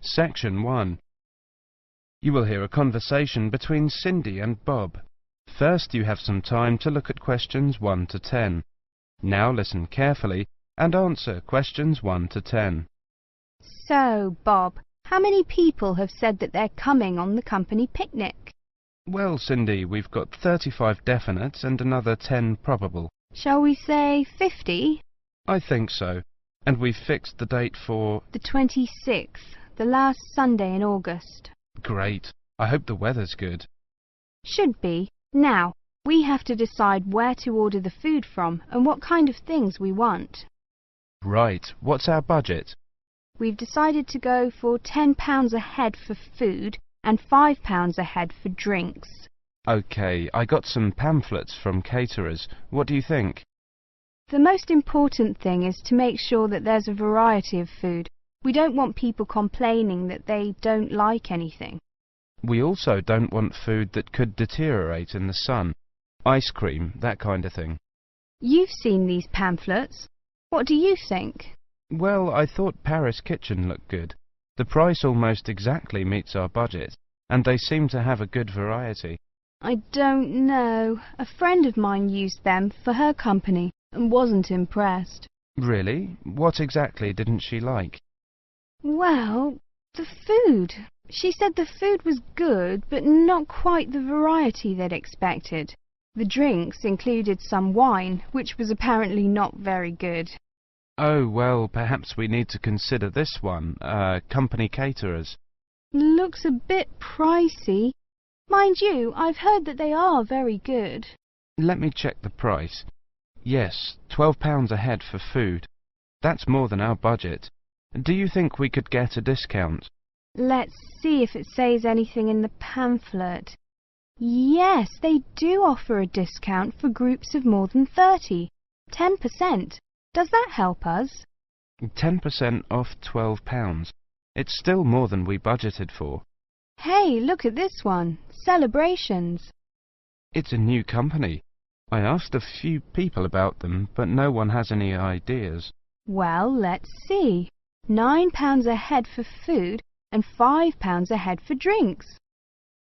Section 1. You will hear a conversation between Cindy and Bob. First, you have some time to look at questions 1 to 10. Now listen carefully and answer questions 1 to 10. So, Bob, how many people have said that they're coming on the company picnic? Well, Cindy, we've got 35 definite and another 10 probable. Shall we say 50? I think so. And we've fixed the date for... The 26th, the last Sunday in August. Great. I hope the weather's good. Should be. Now, we have to decide where to order the food from and what kind of things we want. Right. What's our budget? We've decided to go for £10 a head for food and £5 a head for drinks. OK, I got some pamphlets from caterers. What do you think? The most important thing is to make sure that there's a variety of food. We don't want people complaining that they don't like anything. We also don't want food that could deteriorate in the sun. Ice cream, that kind of thing. You've seen these pamphlets. What do you think? Well, I thought Paris Kitchen looked good. The price almost exactly meets our budget, and they seem to have a good variety. I don't know. A friend of mine used them for her company and wasn't impressed. Really? What exactly didn't she like? Well, the food. She said the food was good, but not quite the variety they'd expected. The drinks included some wine, which was apparently not very good. Oh, well, perhaps we need to consider this one, company caterers. Looks a bit pricey. Mind you, I've heard that they are very good. Let me check the price. Yes, £12 a head for food. That's more than our budget. Do you think we could get a discount? Let's see if it says anything in the pamphlet. Yes, they do offer a discount for groups of more than 30. 10%. Does that help us? 10% off £12. It's still more than we budgeted for. Hey, look at this one. Celebrations. It's a new company. I asked a few people about them, but no one has any ideas. Well, let's see. £9 a head for food and £5 a head for drinks.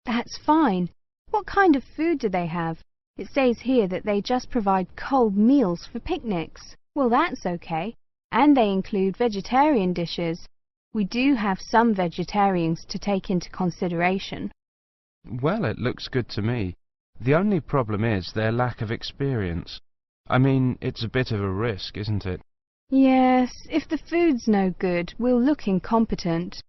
That's fine. What kind of food do they have? It says here that they just provide cold meals for picnics. Well, that's okay. And they include vegetarian dishes. We do have some vegetarians to take into consideration. Well, it looks good to me. The only problem is their lack of experience. I mean, it's a bit of a risk, isn't it? Yes, if the food's no good, we'll look incompetent.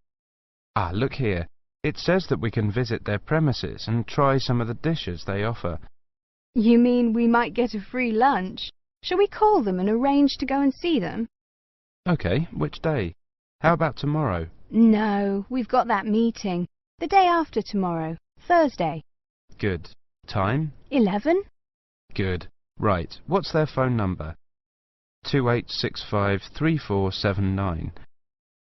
Ah, look here. It says that we can visit their premises and try some of the dishes they offer. You mean we might get a free lunch? Shall we call them and arrange to go and see them? OK, which day? How about tomorrow? No, we've got that meeting. The day after tomorrow, Thursday. Good. Time? 11? Good. Right. What's their phone number? 28653479.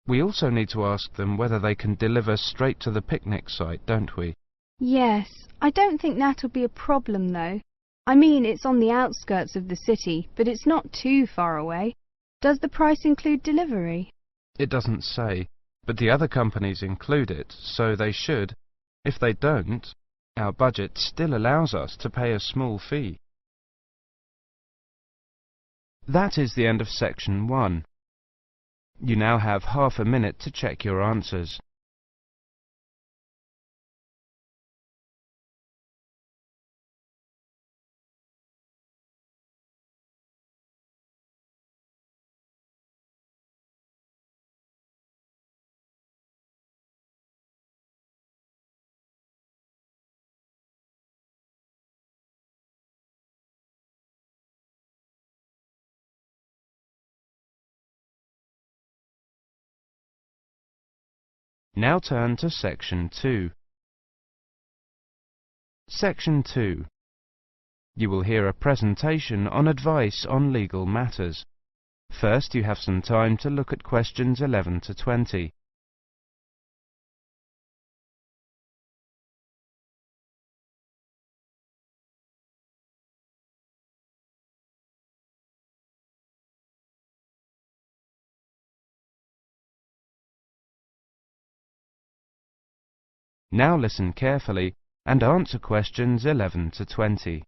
We also need to ask them whether they can deliver straight to the picnic site, don't we? Yes. I don't think that'll be a problem, though. I mean, it's on the outskirts of the city, but it's not too far away. Does the price include delivery? It doesn't say, but the other companies include it, so they should. If they don't, our budget still allows us to pay a small fee. That is the end of section 1. You now have half a minute to check your answers. Now turn to section 2. Section 2. You will hear a presentation on advice on legal matters. First, you have some time to look at questions 11 to 20. Now listen carefully and answer questions 11 to 20.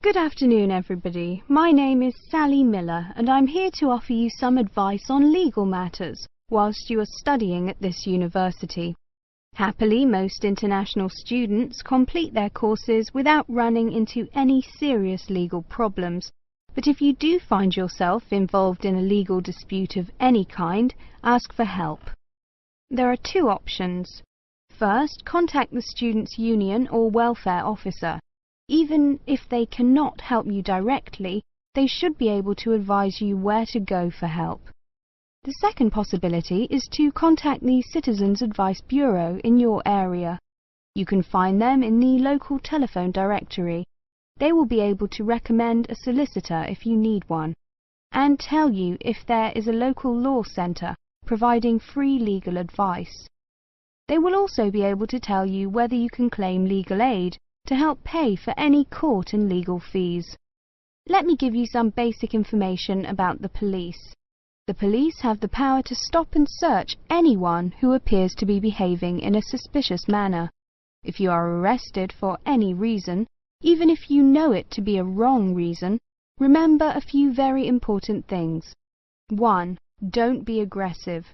Good afternoon, everybody. My name is Sally Miller, and I'm here to offer you some advice on legal matters whilst you are studying at this university. Happily, most international students complete their courses without running into any serious legal problems. But if you do find yourself involved in a legal dispute of any kind, ask for help. There are two options. First, contact the students' union or welfare officer. Even if they cannot help you directly, they should be able to advise you where to go for help. The second possibility is to contact the Citizens Advice Bureau in your area. You can find them in the local telephone directory. They will be able to recommend a solicitor if you need one, and tell you if there is a local law centre providing free legal advice. They will also be able to tell you whether you can claim legal aid to help pay for any court and legal fees. Let me give you some basic information about the police. The police have the power to stop and search anyone who appears to be behaving in a suspicious manner. If you are arrested for any reason, even if you know it to be a wrong reason, remember a few very important things. 1. Don't be aggressive.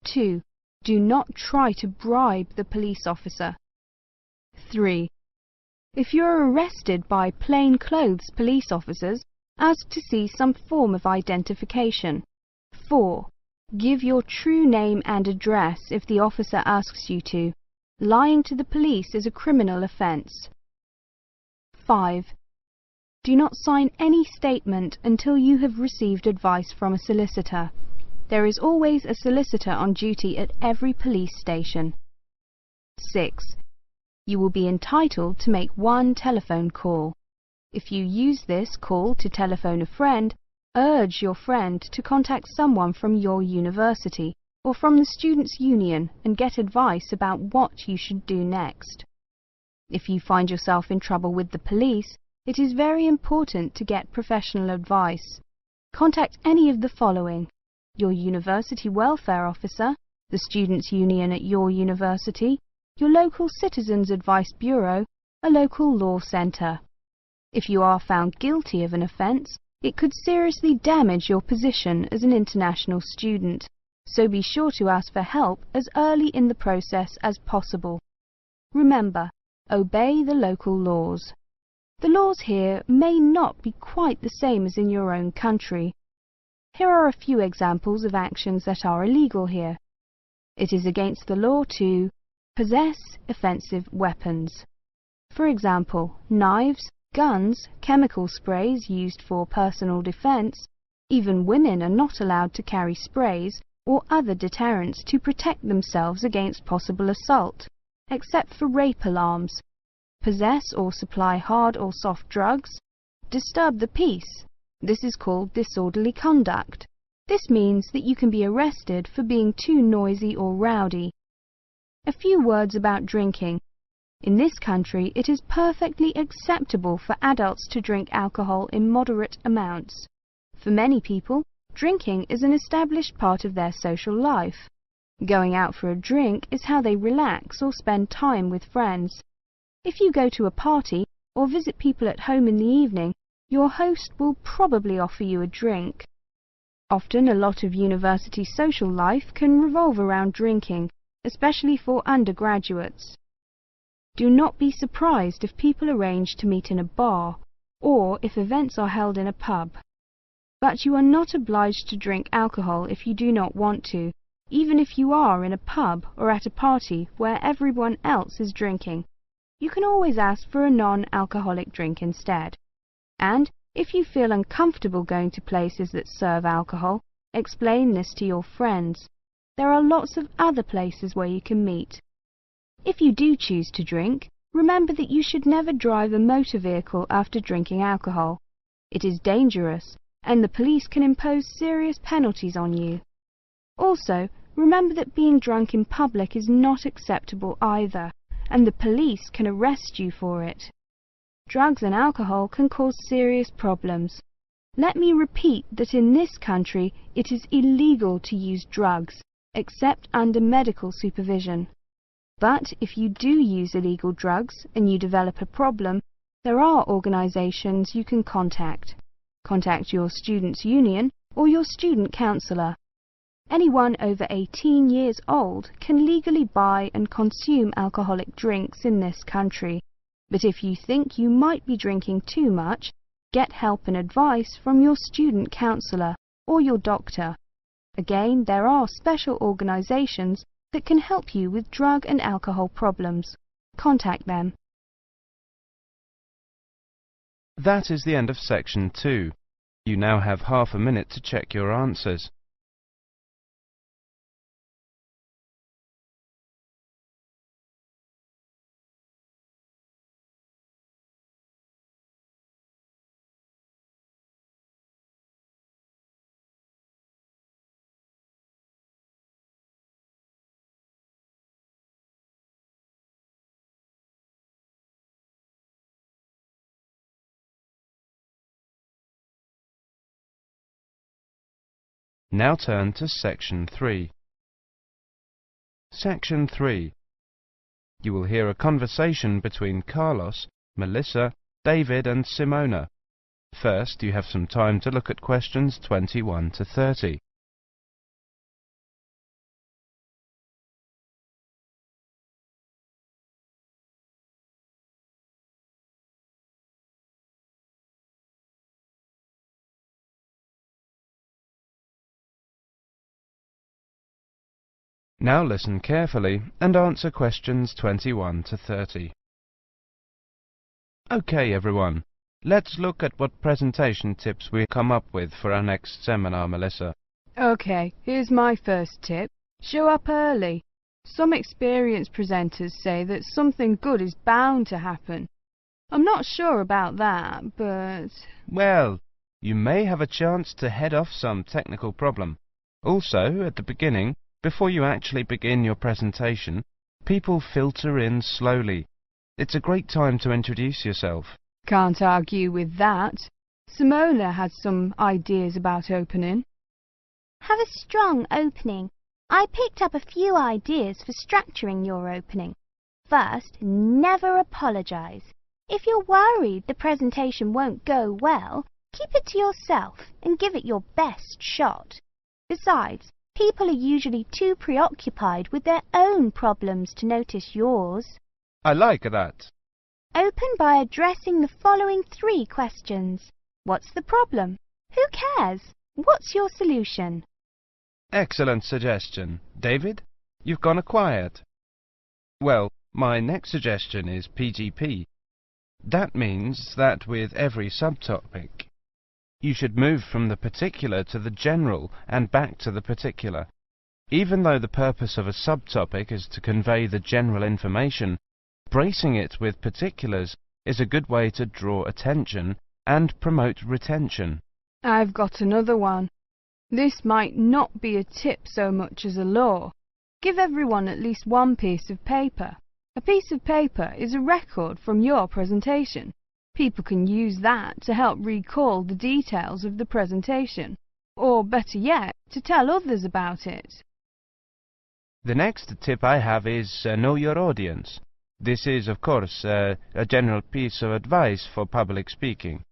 2. Do not try to bribe the police officer. 3. If you are arrested by plainclothes police officers, ask to see some form of identification. 4. Give your true name and address if the officer asks you to. Lying to the police is a criminal offence. 5. Do not sign any statement until you have received advice from a solicitor. There is always a solicitor on duty at every police station. 6. You will be entitled to make one telephone call. If you use this call to telephone a friend, urge your friend to contact someone from your university or from the students' union and get advice about what you should do next. If you find yourself in trouble with the police, it is very important to get professional advice. Contact any of the following: your university welfare officer, the students' union at your university, your local Citizens Advice Bureau, a local law centre. If you are found guilty of an offence, it could seriously damage your position as an international student, so be sure to ask for help as early in the process as possible. Remember, obey the local laws. The laws here may not be quite the same as in your own country. Here are a few examples of actions that are illegal here. It is against the law to possess offensive weapons. For example, knives, guns, chemical sprays used for personal defense. Even women are not allowed to carry sprays or other deterrents to protect themselves against possible assault, except for rape alarms. Possess or supply hard or soft drugs. Disturb the peace. This is called disorderly conduct. This means that you can be arrested for being too noisy or rowdy. A few words about drinking. In this country, it is perfectly acceptable for adults to drink alcohol in moderate amounts. For many people, drinking is an established part of their social life. Going out for a drink is how they relax or spend time with friends. If you go to a party or visit people at home in the evening, your host will probably offer you a drink. Often, a lot of university social life can revolve around drinking, especially for undergraduates. Do not be surprised if people arrange to meet in a bar, or if events are held in a pub. But you are not obliged to drink alcohol if you do not want to, even if you are in a pub or at a party where everyone else is drinking. You can always ask for a non-alcoholic drink instead. And if you feel uncomfortable going to places that serve alcohol, explain this to your friends. There are lots of other places where you can meet. If you do choose to drink, remember that you should never drive a motor vehicle after drinking alcohol. It is dangerous, and the police can impose serious penalties on you. Also, remember that being drunk in public is not acceptable either, and the police can arrest you for it. Drugs and alcohol can cause serious problems. Let me repeat that in this country it is illegal to use drugs, except under medical supervision. But if you do use illegal drugs and you develop a problem, there are organisations you can contact. Contact your students' union or your student counsellor. Anyone over 18 years old can legally buy and consume alcoholic drinks in this country. But if you think you might be drinking too much, get help and advice from your student counsellor or your doctor. Again, there are special organisations that can help you with drug and alcohol problems. Contact them. That is the end of section 2. You now have half a minute to check your answers. Now turn to section 3. Section 3. You will hear a conversation between Carlos, Melissa, David and Simona. First, you have some time to look at questions 21 to 30. Now listen carefully and answer questions 21 to 30. Okay, everyone. Let's look at what presentation tips we come up with for our next seminar, Melissa. Okay, here's my first tip. Show up early. Some experienced presenters say that something good is bound to happen. I'm not sure about that, but... Well, you may have a chance to head off some technical problem. Also, at the beginning, before you actually begin your presentation, people filter in slowly. It's a great time to introduce yourself. Can't argue with that. Simona has some ideas about opening. Have a strong opening. I picked up a few ideas for structuring your opening. First, never apologise. If you're worried the presentation won't go well, keep it to yourself and give it your best shot. Besides, people are usually too preoccupied with their own problems to notice yours. I like that. Open by addressing the following 3 questions. What's the problem? Who cares? What's your solution? Excellent suggestion. David, you've gone quiet. Well, my next suggestion is PGP. That means that with every subtopic, you should move from the particular to the general and back to the particular. Even though the purpose of a subtopic is to convey the general information, bracing it with particulars is a good way to draw attention and promote retention. I've got another one. This might not be a tip so much as a law. Give everyone at least one piece of paper. A piece of paper is a record from your presentation. People can use that to help recall the details of the presentation, or better yet, to tell others about it. The next tip I have is know your audience. This is, of course, a general piece of advice for public speaking.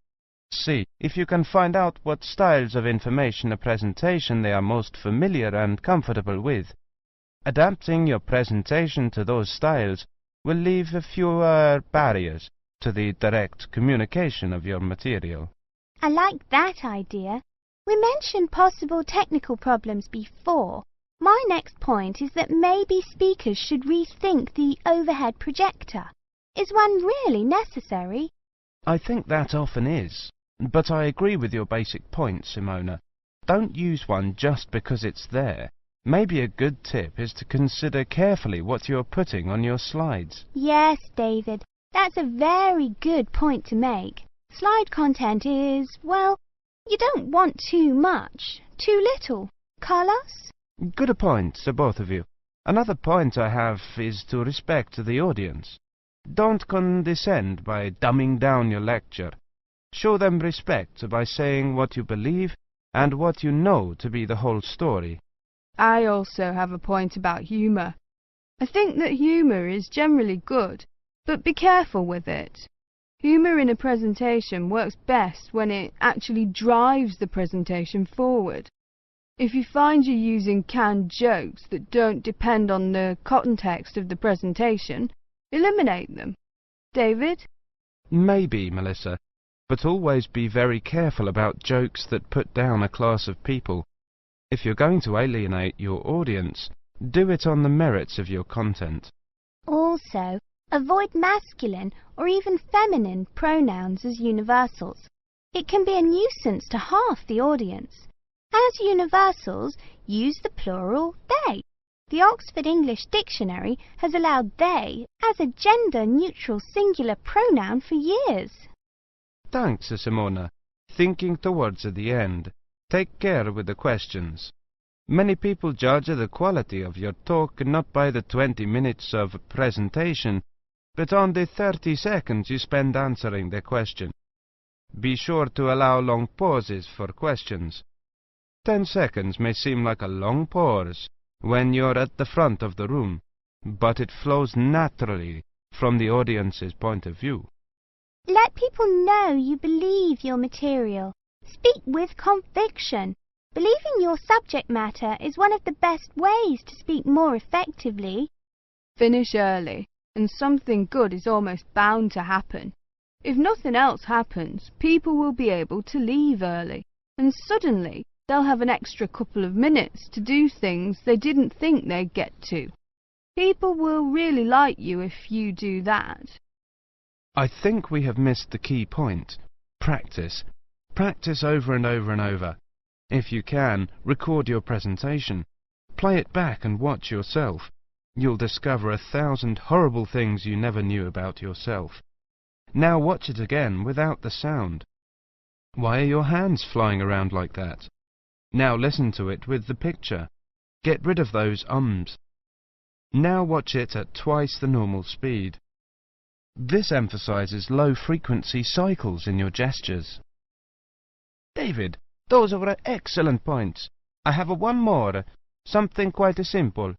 See if you can find out what styles of information a presentation they are most familiar and comfortable with. Adapting your presentation to those styles will leave fewer barriers to the direct communication of your material. I like that idea. We mentioned possible technical problems before. My next point is that maybe speakers should rethink the overhead projector. Is one really necessary? I think that often is, but I agree with your basic point, Simona. Don't use one just because it's there. Maybe a good tip is to consider carefully what you're putting on your slides. Yes, David. That's a very good point to make. Slide content is, well, you don't want too much, too little. Carlos? Good point, both of you. Another point I have is to respect the audience. Don't condescend by dumbing down your lecture. Show them respect by saying what you believe and what you know to be the whole story. I also have a point about humour. I think that humour is generally good, but be careful with it. Humour in a presentation works best when it actually drives the presentation forward. If you find you're using canned jokes that don't depend on the context of the presentation, eliminate them. David? Maybe, Melissa, but always be very careful about jokes that put down a class of people. If you're going to alienate your audience, do it on the merits of your content. Also, avoid masculine or even feminine pronouns as universals. It can be a nuisance to half the audience. As universals, use the plural they. The Oxford English Dictionary has allowed they as a gender-neutral singular pronoun for years. Thanks, Simona. Thinking towards the end. Take care with the questions. Many people judge the quality of your talk not by the 20 minutes of presentation, but on the 30 seconds you spend answering the question. Be sure to allow long pauses for questions. 10 seconds may seem like a long pause when you're at the front of the room, but it flows naturally from the audience's point of view. Let people know you believe your material. Speak with conviction. Believing your subject matter is one of the best ways to speak more effectively. Finish early, and something good is almost bound to happen. If nothing else happens, people will be able to leave early, and suddenly they'll have an extra couple of minutes to do things they didn't think they'd get to. People will really like you if you do that. I think we have missed the key point. Practice. Practice over and over and over. If you can, record your presentation. Play it back and watch yourself. You'll discover 1,000 horrible things you never knew about yourself. Now watch it again without the sound. Why are your hands flying around like that? Now listen to it with the picture. Get rid of those ums. Now watch it at twice the normal speed. This emphasizes low-frequency cycles in your gestures. David, those were excellent points. I have one more, something quite simple,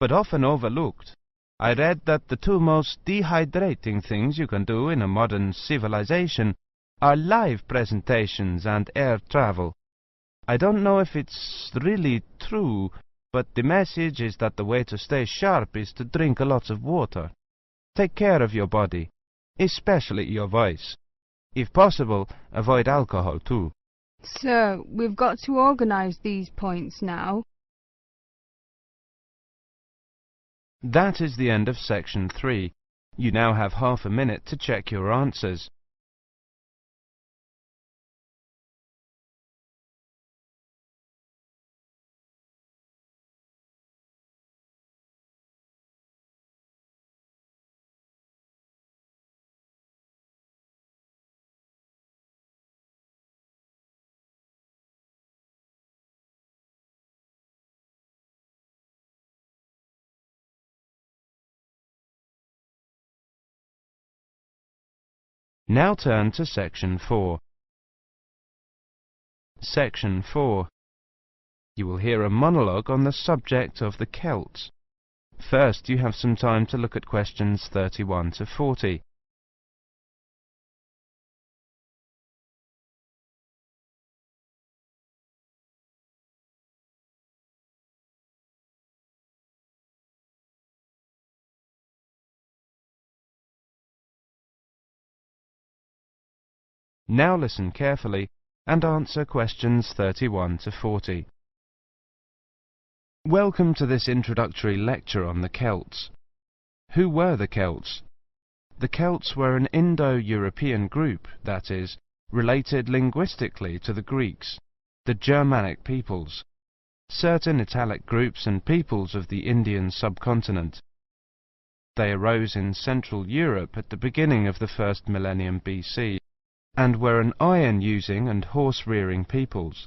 but often overlooked. I read that the two most dehydrating things you can do in a modern civilization are live presentations and air travel. I don't know if it's really true, but the message is that the way to stay sharp is to drink lots of water. Take care of your body, especially your voice. If possible, avoid alcohol too. So, we've got to organise these points now. That is the end of section 3. You now have half a minute to check your answers. Now turn to section 4. Section 4. You will hear a monologue on the subject of the Celts. First, you have some time to look at questions 31 to 40. Now listen carefully and answer questions 31 to 40. Welcome to this introductory lecture on the Celts. Who were the Celts? The Celts were an Indo-European group, that is, related linguistically to the Greeks, the Germanic peoples, certain Italic groups and peoples of the Indian subcontinent. They arose in Central Europe at the beginning of the first millennium BC, and were an iron-using and horse-rearing peoples.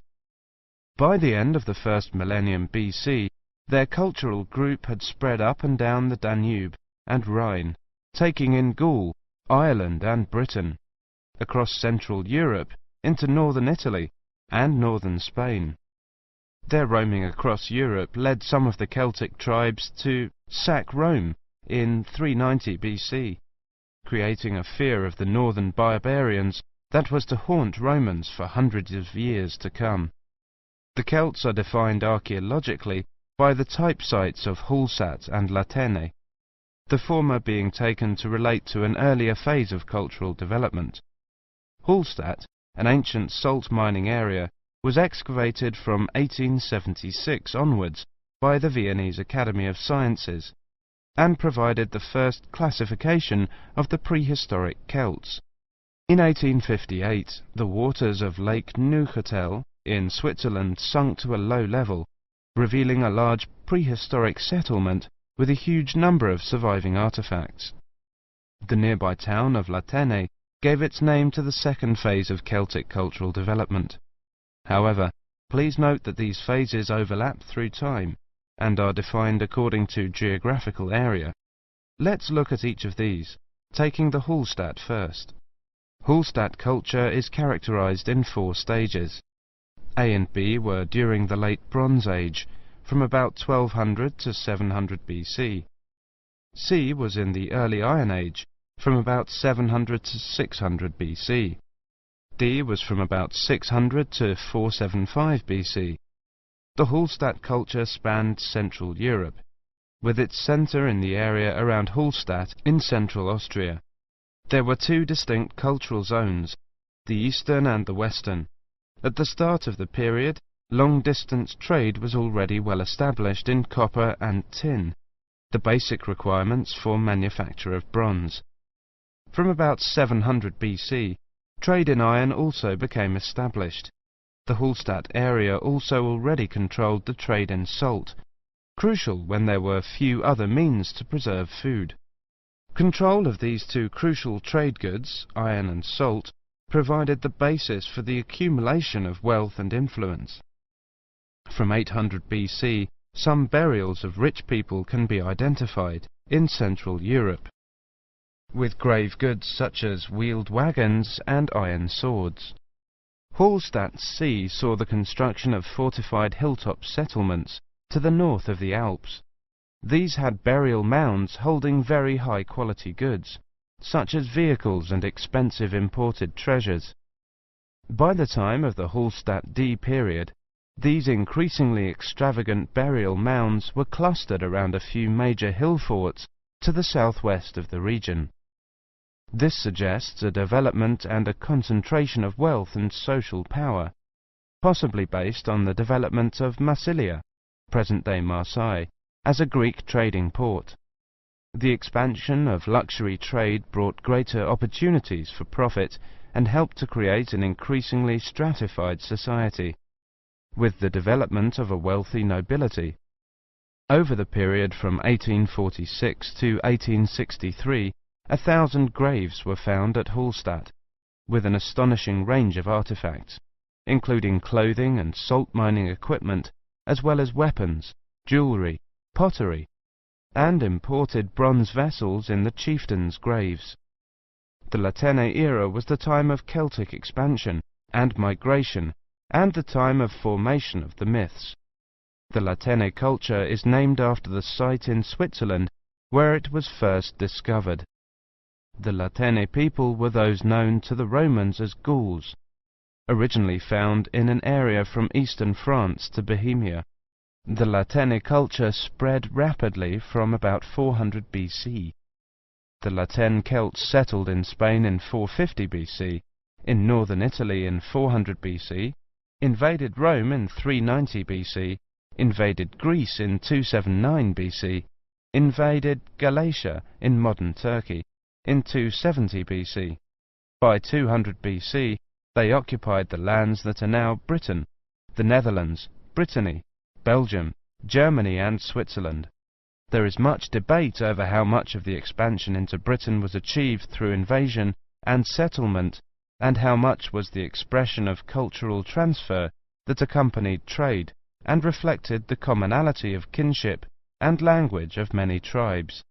By the end of the first millennium BC, their cultural group had spread up and down the Danube and Rhine, taking in Gaul, Ireland and Britain, across Central Europe into northern Italy and northern Spain. Their roaming across Europe led some of the Celtic tribes to sack Rome in 390 BC, creating a fear of the northern barbarians that was to haunt Romans for hundreds of years to come. The Celts are defined archaeologically by the type sites of Hallstatt and Latene, the former being taken to relate to an earlier phase of cultural development. Hallstatt, an ancient salt mining area, was excavated from 1876 onwards by the Viennese Academy of Sciences, and provided the first classification of the prehistoric Celts. In 1858, the waters of Lake Neuchâtel in Switzerland sunk to a low level, revealing a large prehistoric settlement with a huge number of surviving artifacts. The nearby town of Latene gave its name to the second phase of Celtic cultural development. However, please note that these phases overlap through time and are defined according to geographical area. Let's look at each of these, taking the Hallstatt first. Hallstatt culture is characterized in 4 stages. A and B were during the late Bronze Age, from about 1200 to 700 BC. C was in the early Iron Age, from about 700 to 600 BC. D was from about 600 to 475 BC. The Hallstatt culture spanned Central Europe, with its centre in the area around Hallstatt in central Austria. There were 2 distinct cultural zones, the eastern and the western. At the start of the period, long-distance trade was already well established in copper and tin, the basic requirements for manufacture of bronze. From about 700 BC, trade in iron also became established. The Hallstatt area also already controlled the trade in salt, crucial when there were few other means to preserve food. Control of these 2 crucial trade goods, iron and salt, provided the basis for the accumulation of wealth and influence. From 800 BC, some burials of rich people can be identified in Central Europe, with grave goods such as wheeled wagons and iron swords. Hallstatt C saw the construction of fortified hilltop settlements to the north of the Alps. These had burial mounds holding very high-quality goods, such as vehicles and expensive imported treasures. By the time of the Hallstatt D period, these increasingly extravagant burial mounds were clustered around a few major hill forts to the southwest of the region. This suggests a development and a concentration of wealth and social power, possibly based on the development of Massilia, present-day Marseille, as a Greek trading port. The expansion of luxury trade brought greater opportunities for profit and helped to create an increasingly stratified society, with the development of a wealthy nobility. Over the period from 1846 to 1863, 1,000 graves were found at Hallstatt, with an astonishing range of artifacts, including clothing and salt mining equipment, as well as weapons, jewellery, pottery, and imported bronze vessels in the chieftains' graves. The Latene era was the time of Celtic expansion and migration, and the time of formation of the myths. The Latene culture is named after the site in Switzerland where it was first discovered. The Latene people were those known to the Romans as Gauls, originally found in an area from eastern France to Bohemia. The Latene culture spread rapidly from about 400 BC. The Latene Celts settled in Spain in 450 BC, in northern Italy in 400 BC, invaded Rome in 390 BC, invaded Greece in 279 BC, invaded Galatia in modern Turkey in 270 BC. By 200 BC, they occupied the lands that are now Britain, the Netherlands, Brittany, Belgium, Germany and Switzerland. There is much debate over how much of the expansion into Britain was achieved through invasion and settlement, and how much was the expression of cultural transfer that accompanied trade and reflected the commonality of kinship and language of many tribes.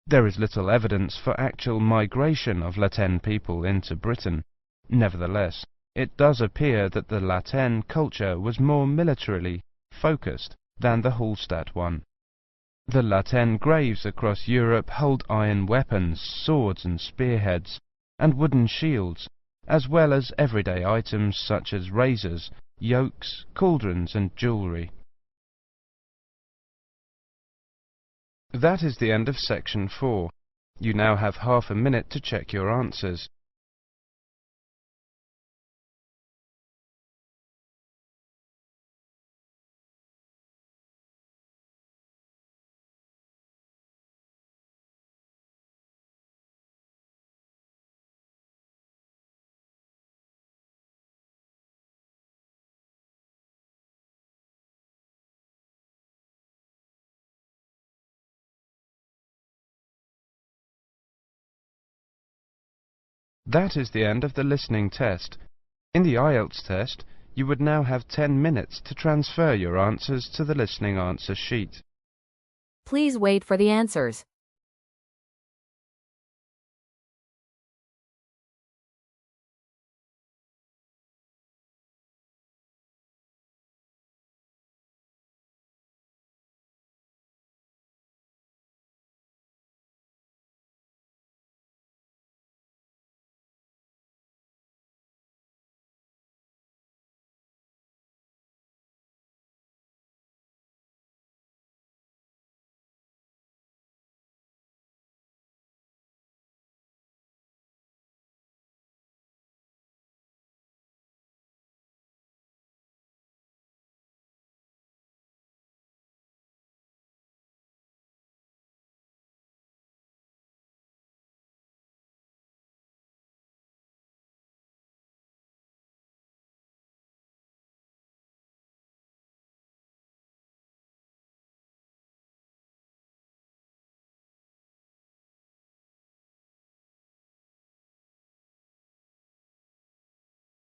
There is little evidence for actual migration of Latene people into Britain. Nevertheless, it does appear that the Latene culture was more militarily focused than the Hallstatt one. The La 10 graves across Europe hold iron weapons, swords and spearheads, and wooden shields, as well as everyday items such as razors, yokes, cauldrons and jewellery. That is the end of section 4. You now have half a minute to check your answers. That is the end of the listening test. In the IELTS test, you would now have 10 minutes to transfer your answers to the listening answer sheet. Please wait for the answers.